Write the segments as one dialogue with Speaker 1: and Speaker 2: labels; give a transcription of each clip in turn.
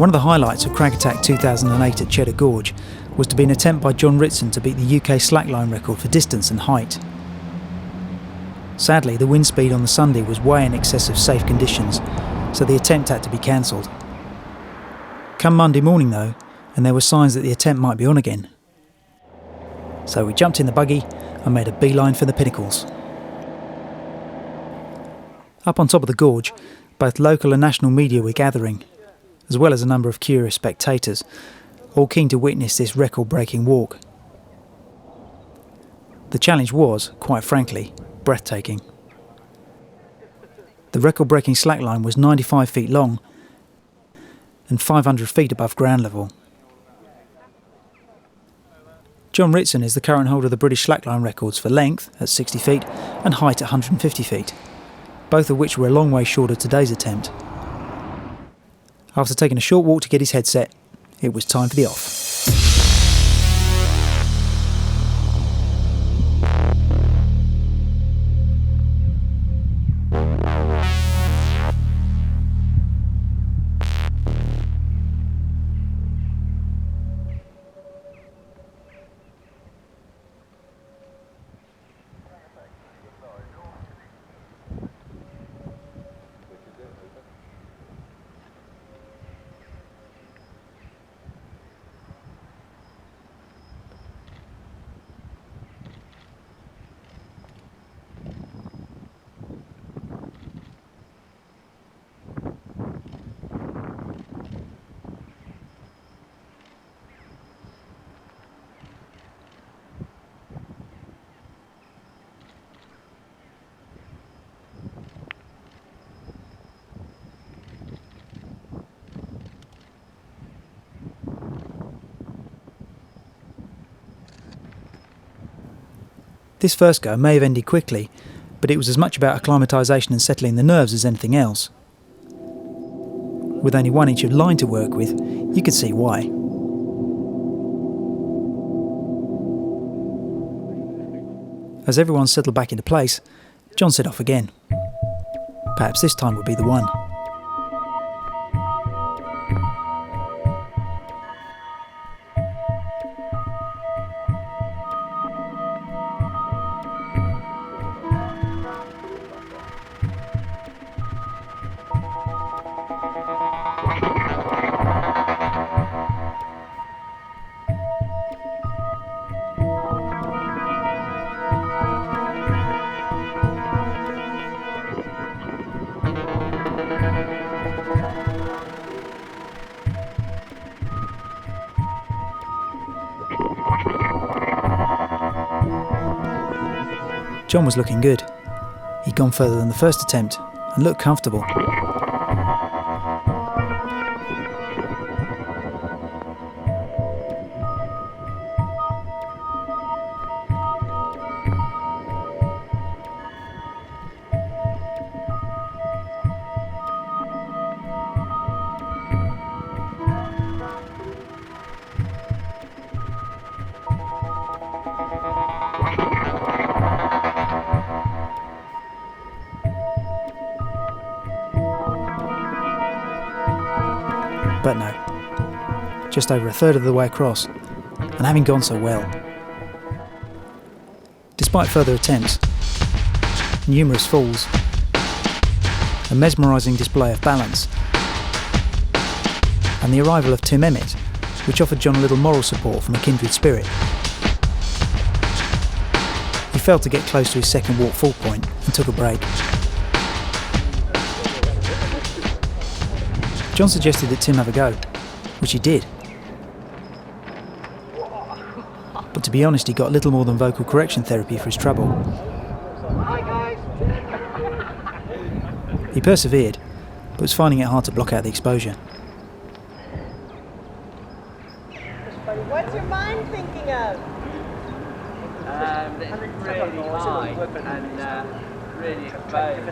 Speaker 1: One of the highlights of Crag Attack 2008 at Cheddar Gorge was to be an attempt by John Ritson to beat the UK slackline record for distance and height. Sadly, the wind speed on the Sunday was way in excess of safe conditions, so the attempt had to be cancelled. Come Monday morning though, and there were signs that the attempt might be on again. So we jumped in the buggy and made a beeline for the Pinnacles. Up on top of the gorge, both local and national media were gathering, as well as a number of curious spectators, all keen to witness this record-breaking walk. The challenge was, quite frankly, breathtaking. The record-breaking slackline was 95 feet long and 500 feet above ground level. John Ritson is the current holder of the British slackline records for length at 60 feet and height at 150 feet, both of which were a long way short of today's attempt. After taking a short walk to get his headset, it was time for the off. This first go may have ended quickly, but it was as much about acclimatisation and settling the nerves as anything else. With only 1 inch of line to work with, you can see why. As everyone settled back into place, John set off again. Perhaps this time would be the one. John was looking good. He'd gone further than the first attempt and looked comfortable. But no, just over a third of the way across, and having gone so well. Despite further attempts, numerous falls, a mesmerising display of balance, and the arrival of Tim Emmett, which offered John a little moral support from a kindred spirit. He failed to get close to his second walk fall point and took a break. John suggested that Tim have a go, which he did. But to be honest, he got little more than vocal correction therapy for his trouble. He persevered, but was finding it hard to block out the exposure.
Speaker 2: What's your mind thinking of?
Speaker 3: Really high and really exposed.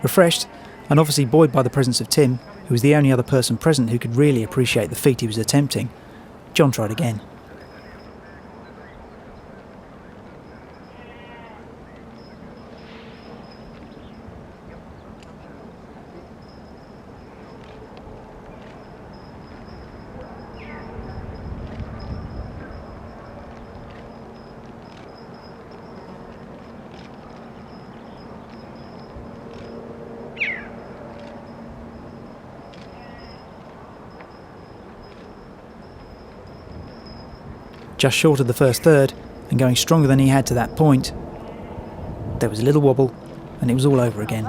Speaker 1: Refreshed, and obviously buoyed by the presence of Tim, who was the only other person present who could really appreciate the feat he was attempting, John tried again. Just short of the first third, and going stronger than he had to that point, there was a little wobble, and it was all over again.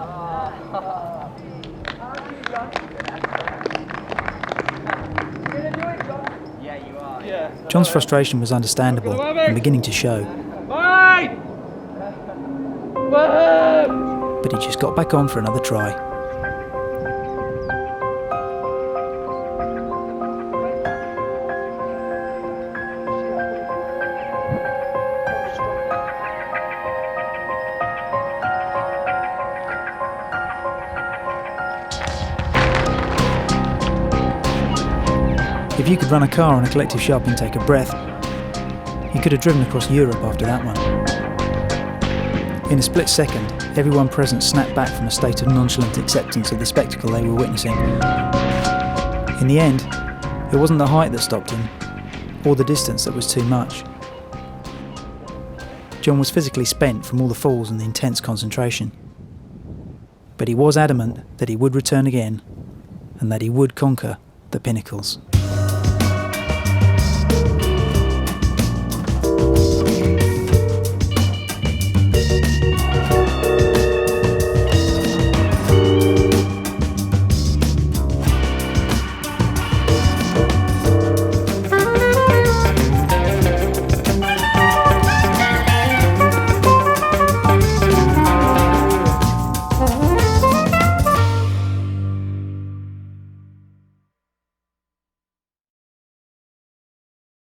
Speaker 1: John's frustration was understandable and beginning to show. But he just got back on for another try. If you could run a car on a collective sharp intake of breath, you could have driven across Europe after that one. In a split second, everyone present snapped back from a state of nonchalant acceptance of the spectacle they were witnessing. In the end, it wasn't the height that stopped him, or the distance that was too much. John was physically spent from all the falls and the intense concentration. But he was adamant that he would return again, and that he would conquer the Pinnacles.